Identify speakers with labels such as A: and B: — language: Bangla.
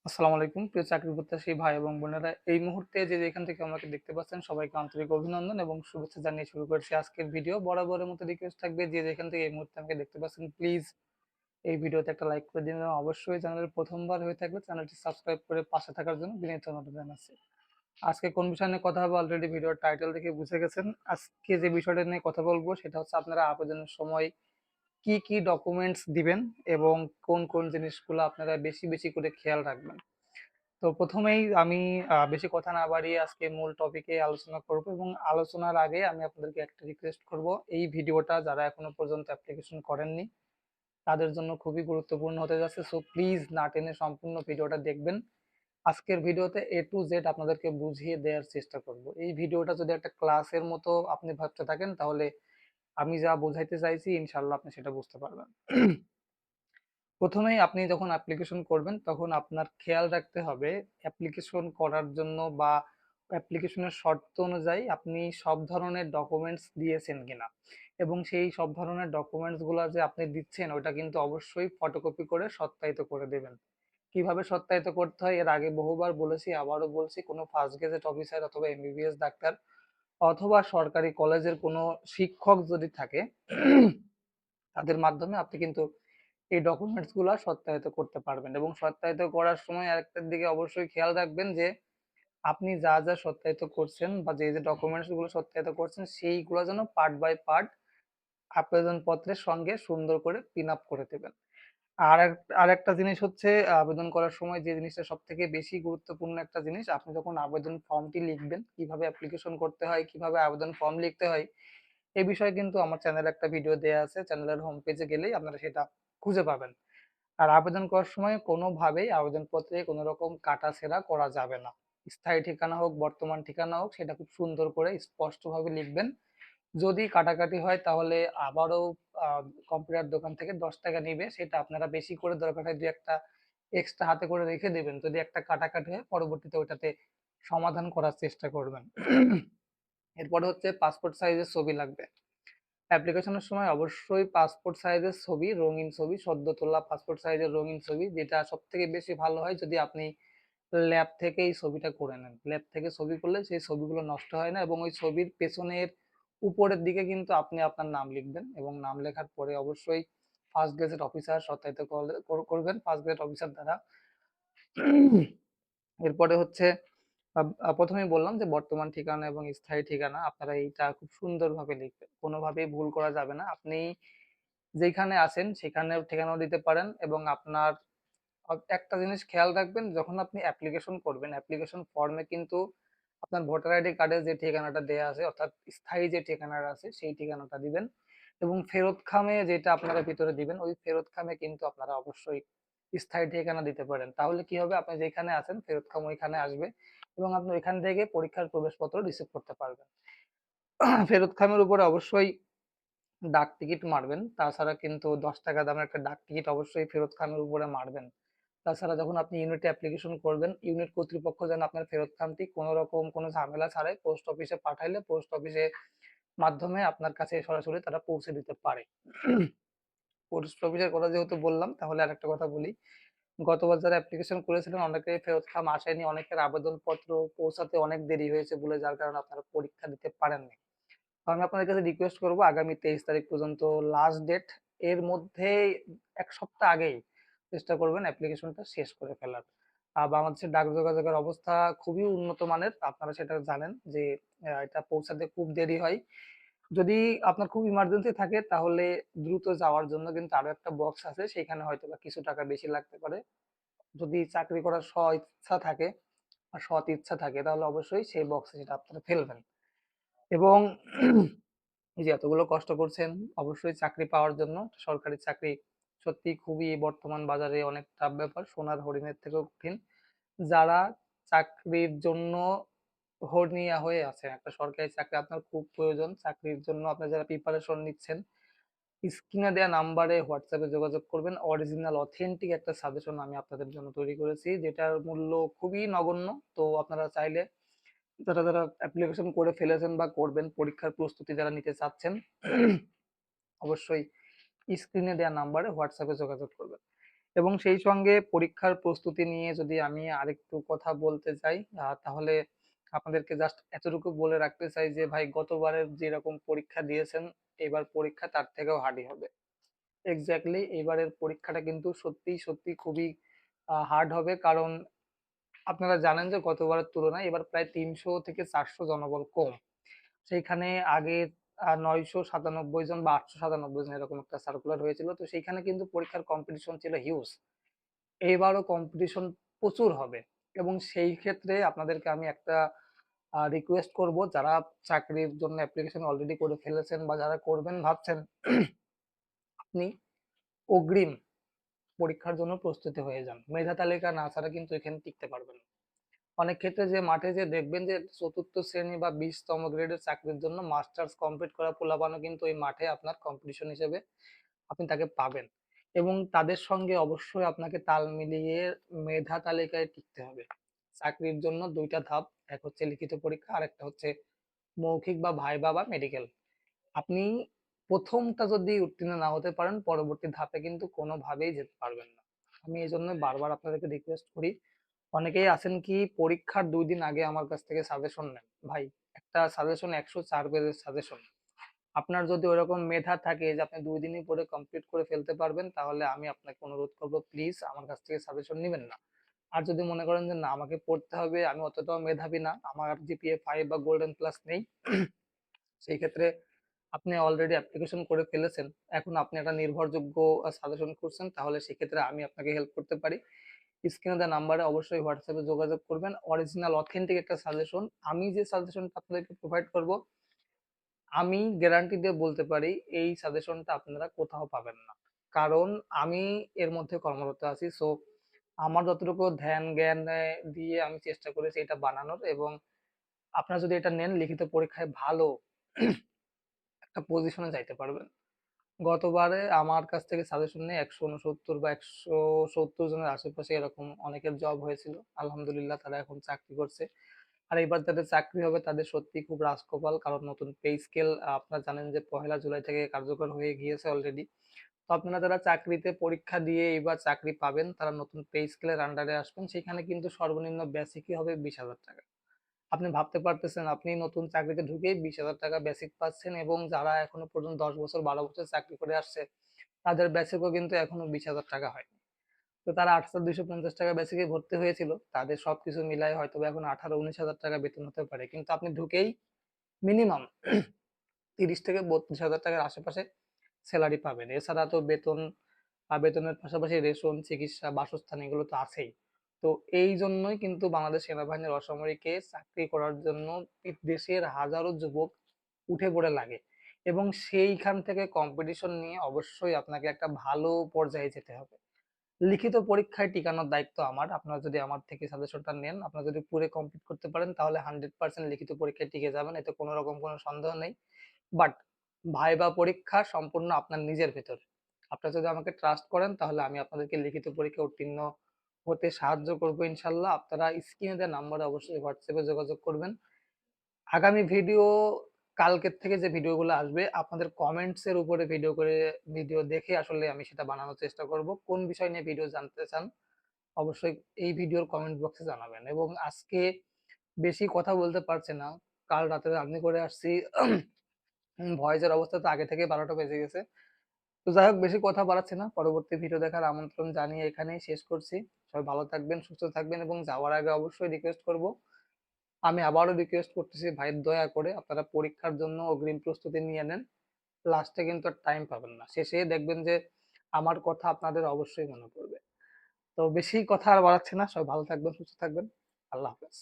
A: আসসালামু আলাইকুম প্রিয় চাকরি প্রত্যাশী ভাই এবং বোনেরা, এই মুহূর্তে যে যেখান থেকে আমাকে দেখতে পাচ্ছেন সবাইকে আন্তরিক অভিনন্দন এবং শুভেচ্ছা জানিয়ে শুরু করছি আজকের ভিডিও। বরাবরের মতো রিকোয়েস্ট থাকবে, যে যেখান থেকে এই মুহূর্তে আমাকে দেখতে পাচ্ছেন প্লিজ এই ভিডিওতে একটা লাইক করে দিন এবং অবশ্যই চ্যানেলের প্রথমবার হয়ে থাকলে চ্যানেলটি সাবস্ক্রাইব করে পাশে থাকার জন্য বিনীত অনুরোধ জানাচ্ছি। আজকে কোন বিষয় নিয়ে কথা হবে অলরেডি ভিডিওর টাইটেল দেখে বুঝে গেছেন। আজকে যে বিষয়টা নিয়ে কথা বলবো সেটা হচ্ছে আপনারা আবেদনের সময় কি কি ডকুমেন্টস দিবেন এবং কোন কোন জিনিসগুলো আপনারা বেশি বেশি করে খেয়াল রাখবেন। তো প্রথমেই আমি বেশি কথা না বাড়িয়ে আজকে মূল টপিকে আলোচনা করব এবং আলোচনার আগে আমি আপনাদেরকে একটা রিকোয়েস্ট করব, এই ভিডিওটা যারা এখনো পর্যন্ত অ্যাপ্লিকেশন করেননি তাদের জন্য খুবই গুরুত্বপূর্ণ হতে যাচ্ছে। সো প্লিজ না টেনে সম্পূর্ণ ভিডিওটা দেখবেন। আজকের ভিডিওতে এ টু জেড আপনাদেরকে বুঝিয়ে দেওয়ার চেষ্টা করব। এই ভিডিওটা যদি একটা ক্লাসের মতো আপনি ভাবতে থাকেন তাহলে আমি যা বোঝাইতে চাইছি ইনশাল্লাহ আপনি সেটা বুঝতে পারবেন। প্রথমেই আপনি যখন অ্যাপ্লিকেশন করবেন তখন আপনার খেয়াল রাখতে হবে অ্যাপ্লিকেশন করার জন্য বা অ্যাপ্লিকেশনের শর্ত অনুযায়ী আপনি সব ধরনের ডকুমেন্টস দিয়েছেন কিনা, এবং সেই সব ধরনের ডকুমেন্টস গুলো যে আপনি দিচ্ছেন ওটা কিন্তু অবশ্যই ফটোকপি করে সত্যায়িত করে দেবেন। কিভাবে সত্যায়িত করতে হয় এর আগে বহুবার বলেছি, আবারও বলছি, কোনো ফার্স্ট গেজেট অফিসার অথবা এমবিবিএস ডাক্তার অথবা সরকারি কলেজের কোনো শিক্ষক যদি থাকে তাদের মাধ্যমে আপনি কিন্তু এই ডকুমেন্টস গুলা সত্যায়িত করতে পারবেন। এবং সত্যায়িত করার সময় আরেকটার দিকে অবশ্যই খেয়াল রাখবেন যে আপনি যা যা সত্যায়িত করছেন বা যে যে ডকুমেন্টস গুলো সত্যায়িত করছেন সেইগুলো যেন পার্ট বাই পার্ট আবেদন পত্রের সঙ্গে সুন্দর করে পিন আপ করে দেবেন। আর একটা জিনিস হচ্ছে, আবেদন করার সময় যে জিনিসটা সব থেকে বেশি গুরুত্বপূর্ণ একটা জিনিস, আপনি যখন আবেদন ফর্মটি লিখবেন, কিভাবে অ্যাপ্লিকেশন করতে হয়, কিভাবে আবেদন ফর্ম লিখতে হয়, এই বিষয়ে কিন্তু আমার চ্যানেলে একটা ভিডিও দেওয়া আছে। চ্যানেলের হোম পেজে গেলেই আপনারা সেটা খুঁজে পাবেন। আর আবেদন করার সময় কোনোভাবেই আবেদনপত্রে কোনো রকম কাটাছেঁড়া করা যাবে না। স্থায়ী ঠিকানা হোক, বর্তমান ঠিকানা হোক, সেটা খুব সুন্দর করে স্পষ্টভাবে লিখবেন। যদি কাটাকাটি হয় তাহলে আবারও কম্পিউটার দোকান থেকে 10 টাকা নিবে, সেটা আপনারা বেশি করে দরকার হয় 2 একটা এক্সট্রা হাতে করে রেখে দেবেন। যদি একটা কাটাকাটি হয় পরবর্তীতে ওইটাতে সমাধান করার চেষ্টা করবেন। এরপরে হচ্ছে পাসপোর্ট সাইজের ছবি লাগবে। অ্যাপ্লিকেশনের সময় অবশ্যই পাসপোর্ট সাইজের ছবি, রঙিন ছবি, সদ্য তোলা পাসপোর্ট সাইজের রঙিন ছবি, যেটা সব থেকে বেশি ভালো হয় যদি আপনি ল্যাব থেকে এই ছবিটা করে নেন। ল্যাব থেকে ছবি করলে সেই ছবিগুলো নষ্ট হয় না, এবং ওই ছবির পেছনের উপরের দিকে কিন্তু আপনি আপনার নাম লিখবেন এবং নাম লেখার পরে অবশ্যই ফার্স্ট গেজেট অফিসার সত্যায়িত করবেন ফার্স্ট গেজেট অফিসার দ্বারা। এরপরে হচ্ছে প্রথমেই বললাম যে বর্তমান ঠিকানা এবং স্থায়ী ঠিকানা আপনারা এইটা খুব সুন্দরভাবে লিখবেন, কোনোভাবেই ভুল করা যাবে না। আপনি যেখানে আছেন সেখানে ঠিকানাও দিতে পারেন, এবং আপনার একটা জিনিস খেয়াল রাখবেন, যখন আপনি অ্যাপ্লিকেশন করবেন অ্যাপ্লিকেশন ফর্মে কিন্তু আপনার ভোটার আইডি কার্ডে যে ঠিকানাটা দেয়া আছে অর্থাৎ স্থায়ী যে ঠিকানাটা আছে সেই ঠিকানাটা দিবেন, এবং ফেরত খামে যেটা আপনারা ভিতরে দিবেন ওই ফেরত খামে কিন্তু আপনারা অবশ্যই স্থায়ী ঠিকানা দিতে পারেন। তাহলে কি হবে, আপনি যেখানে আছেন ফেরত খাম ওইখানে আসবে এবং আপনি ওইখান থেকে পরীক্ষার প্রবেশপত্র রিসিভ করতে পারবেন। ফেরত খামের উপরে অবশ্যই ডাক টিকিট মারবেন, তাছাড়া কিন্তু 10 টাকা দামের একটা ডাক টিকিট অবশ্যই ফেরত খামের উপরে মারবেন। তাছাড়া যখন আপনি ইউনিটে অ্যাপ্লিকেশন করবেন ইউনিট কর্তৃপক্ষ যেন আপনার ফেরত খামটি কোনো রকম কোনো ঝামেলা ছাড়াই পোস্ট অফিসে পাঠাইলে পোস্ট অফিসের মাধ্যমে আপনার কাছে সরাসরি তারা পৌঁছে দিতে পারে। পোস্ট অফিসের কথা যেহেতু বললাম তাহলে আরেকটা কথা বলি, গতবার যারা অ্যাপ্লিকেশন করেছিলেন অনেকের ফেরত খাম আসেনি, অনেকের আবেদনপত্র পৌঁছাতে অনেক দেরি হয়েছে বলে যার কারণে আপনারা পরীক্ষা দিতে পারেননি। তো আমি আপনাদের কাছে রিকোয়েস্ট করবো আগামী 23 তারিখ পর্যন্ত লাস্ট ডেট, এর মধ্যে 1 সপ্তাহ আগেই চেষ্টা করবেন অ্যাপ্লিকেশনটা শেষ করে ফেলার। বাংলাদেশের ডাক যোগাযোগের অবস্থা খুবই উন্নত মানের, আপনারা সেটা জানেন যে এটা পৌঁছাতে খুব দেরি হয়। যদি আপনার খুব ইমার্জেন্সি থাকে তাহলে দ্রুত যাওয়ার জন্য কিন্তু আরো একটা বক্স আছে, সেখানে হয়তো বা কিছু টাকা বেশি লাগতে পারে। যদি চাকরি করার ইচ্ছা থাকে বা সৎ ইচ্ছা থাকে তাহলে অবশ্যই সেই বক্সে সেটা আপনারা ফেলবেন। এবং এই যে এতগুলো কষ্ট করছেন অবশ্যই চাকরি পাওয়ার জন্য, সরকারি চাকরি সত্যি খুবই বর্তমান বাজারে অনেক টাফ ব্যাপার, সোনার হরিণের থেকেও কঠিন। যারা চাকরির জন্য হর্নিয়া হয়ে আছেন, একটা সরকারি চাকরি আপনার খুব প্রয়োজন, চাকরির জন্য আপনার যারা প্রিপারেশন নিচ্ছেন স্ক্রিনে দেওয়া নাম্বারে হোয়াটসঅ্যাপে যোগাযোগ করবেন। অরিজিনাল অথেন্টিক একটা সাজেশন আমি আপনাদের জন্য তৈরি করেছি যেটার মূল্য খুবই নগণ্য। তো আপনারা চাইলে যারা যারা অ্যাপ্লিকেশন করে ফেলেছেন বা করবেন, পরীক্ষার প্রস্তুতি যারা নিতে চাচ্ছেন অবশ্যই স্ক্রিনে দেওয়া নাম্বারে হোয়াটসঅ্যাপে যোগাযোগ করবেন। এবং সেই সঙ্গে পরীক্ষার প্রস্তুতি নিয়ে যদি আমি আরেকটু কথা বলতে চাই, তাহলে আপনাদেরকে জাস্ট এতটুকু বলে রাখতে চাই যে ভাই গতবারের যেরকম পরীক্ষা দিয়েছেন, এবার পরীক্ষা তার থেকেও হার্ডই হবে। এক্সাক্টলি এবারের পরীক্ষাটা কিন্তু সত্যি খুবই হার্ড হবে। কারণ আপনারা জানেন যে গতবারের তুলনায় এবার প্রায় ৩০০ থেকে ৪০০ জনবল কম। সেইখানে আগে ৯৯৭ জন বা ৮৯৭ জন এরকম একটা সার্কুলার হয়েছিল। তো সেইখানে কিন্তু পরীক্ষার কম্পিটিশন ছিল হিউজ। এইবারও কম্পিটিশন প্রচুর হবে এবং সেই ক্ষেত্রে আপনাদেরকে আমি একটা রিকোয়েস্ট করব, যারা চাকরির জন্য অ্যাপ্লিকেশন অলরেডি করে ফেলেছেন বা যারা করবেন ভাবছেন, আপনি অগ্রিম পরীক্ষার জন্য প্রস্তুতি হয়ে যান। মেধা তালিকা না ছাড়া কিন্তু এখানে টিকতে পারবেন না। অনেক ক্ষেত্রে যে মাঠে যে দেখবেন যে ৪র্থ শ্রেণী বা ২০তম গ্রেডের চাকরির জন্য মাস্টার্স কমপ্লিট করা পোলাপানও কিন্তু এই মাঠে আপনার কম্পিটিশন হিসেবে আপনি তাকে পাবেন এবং তাদের সঙ্গে অবশ্যই আপনাকে তাল মিলিয়ে মেধা তালিকায় টিকতে হবে। চাকরির জন্য ২ টা ধাপ, এক হচ্ছে লিখিত পরীক্ষা, আরেকটা হচ্ছে মৌখিক বা ভাইবা বা মেডিকেল। আপনি ১ম টা যদি উত্তীর্ণ না হতে পারেন, পরবর্তী ধাপে কিন্তু কোনোভাবেই যেতে পারবেন না। আমি এজন্য বারবার আপনাদেরকে রিকোয়েস্ট করি, অনেকেই আছেন কি পরীক্ষার ২ দিন আগে আমার কাছ থেকে সাজেশন নেন। ভাই একটা সাজেশন ১০৪ পেজের সাজেশন। আপনার যদি ওরকম মেধা থাকে যে আপনি ২ দিনই পড়ে কমপ্লিট করে ফেলতে পারবেন, তাহলে আমি আপনাকে অনুরোধ করব প্লিজ আমার কাছ থেকে সাজেশন নিবেন না। আর যদি মনে করেন যে না আমাকে পড়তে হবে, আমি অতটাও মেধাবী না, আমার জিপিএ ৫ বা গোল্ডেন প্লাস নেই, সেই ক্ষেত্রে আপনি অলরেডি অ্যাপ্লিকেশন করে ফেলেছেন। এখন আপনি একটা নির্ভরযোগ্য সাজেশন খুঁজছেন, তাহলে সেক্ষেত্রে আমি আপনাকে হেল্প করতে পারি। স্ক্রিনে দেওয়া নাম্বারে অবশ্যই হোয়াটসঅ্যাপে যোগাযোগ করবেন। অরিজিনাল অথেন্টিক একটা সাজেশন। আমি যে সাজেশনটা আপনাদেরকে প্রোভাইড করব, আমি গ্যারান্টি দিয়ে বলতে পারি এই সাজেশনটা আপনারা কোথাও পাবেন না। কারণ আমি এর মধ্যে কর্মরত আছি। সো আমার যতটুকু ধ্যান জ্ঞান দিয়ে আমি চেষ্টা করেছি এটা বানানোর, এবং আপনারা যদি এটা নেন লিখিত পরীক্ষায় ভালো একটা পজিশনে যাইতে পারবেন। গতবারে আমার কাছ থেকে সাজেশন নিয়ে ১৬৯ বা ১৭০ জনের আশেপাশে এরকম অনেকের জব হয়েছিল। আলহামদুলিল্লাহ তারা এখন চাকরি করছে। আর এবার যাদের চাকরি হবে তাদের সত্যিই খুব রাজকপাল। কারণ নতুন পে স্কেল আপনারা জানেন যে ১লা জুলাই থেকে কার্যকর হয়ে গিয়েছে অলরেডি। তো আপনারা যারা চাকরিতে পরীক্ষা দিয়ে এবার চাকরি পাবেন, তারা নতুন পে স্কেলের আন্ডারে আসবেন। সেখানে কিন্তু সর্বনিম্ন বেসিকই হবে ৳২০,০০০। আপনি ভাবতে পারতেছেন আপনি নতুন চাকরিতে ঢুকেই ৳২০,০০০ বেসিক পাচ্ছেন, এবং যারা এখনো পর্যন্ত ১০ বছর ১২ বছর চাকরি করে আসছে তাদের বেসিকও কিন্তু এখনো ৳২০,০০০ হয়নি। তো তারা ৳৮,২৫০ বেসিকে ভর্তি হয়েছিল। তাদের সবকিছু মিলায় হয়তোবা এখন ১৮-১৯,০০০ বেতন হতে পারে। কিন্তু আপনি ঢুকেই মিনিমাম ৩০ থেকে ৩২,০০০ আশেপাশে সেলারি পাবেন। এছাড়া তো বেতন, বেতনের পাশাপাশি রেশন, চিকিৎসা, বাসস্থান এগুলো তো আছেই। তো এই জন্যই কিন্তু বাংলাদেশ সেনাবাহিনীর অসামরিকে চাকরি করার জন্য দেশের হাজারো যুবক উঠে পড়ে লাগে, এবং সেইখান থেকে কম্পিটিশন নিয়ে অবশ্যই আপনাকে একটা ভালো পর্যায়ে যেতে হবে। লিখিত পরীক্ষায় টিকানোর দায়িত্ব আমার। আপনারা যদি আমার থেকে সাজেশনটা নেন, আপনারা যদি পুরো কমপ্লিট করতে পারেন তাহলে 100% লিখিত পরীক্ষায় টিকে যাবেন। এতে কোনো রকম কোনো সন্দেহ নেই। বাট ভাইবা পরীক্ষা সম্পূর্ণ আপনার নিজের ভেতর। আপনারা যদি আমাকে ট্রাস্ট করেন তাহলে আমি আপনাদেরকে লিখিত পরীক্ষায় উত্তীর্ণ হতে সাহায্য করব ইনশাআল্লাহ। আপনারা স্ক্রিনে দেওয়া নাম্বারে অবশ্যই হোয়াটসঅ্যাপে যোগাযোগ করবেন। আগামী ভিডিও, কালকের থেকে যে ভিডিওগুলো আসবে আপনাদের কমেন্টস এর উপরে ভিডিও দেখে আসলে আমি সেটা বানানোর চেষ্টা করব। কোন বিষয় নিয়ে ভিডিও জানতে চান অবশ্যই এই ভিডিওর কমেন্ট বক্সে জানাবেন। এবং আজকে বেশি কথা বলতে পারছি না। কাল রাতে রান্না করে আসছি। ভয়েসের অবস্থা তো আগে থেকেই ১২টা বেজে গেছে। তো যাই হোক বেশি কথা বাড়াচ্ছি না। পরবর্তী ভিডিও দেখার আমন্ত্রণ জানিয়ে এখানেই শেষ করছি। সবাই ভালো থাকবেন, সুস্থ থাকবেন, এবং যাওয়ার আগে অবশ্যই রিকোয়েস্ট করব, আমি আবারও রিকোয়েস্ট করতেছি ভাই দয়া করে আপনারা পরীক্ষার জন্য অগ্রিম প্রস্তুতি নিয়ে নেন। লাস্টে কিন্তু আর টাইম পাবেন না। শেষে দেখবেন যে আমার কথা আপনাদের অবশ্যই মনে পড়বে। তো বেশি কথা আর বাড়াচ্ছি না। সবাই ভালো থাকবেন, সুস্থ থাকবেন। আল্লাহ হাফেজ।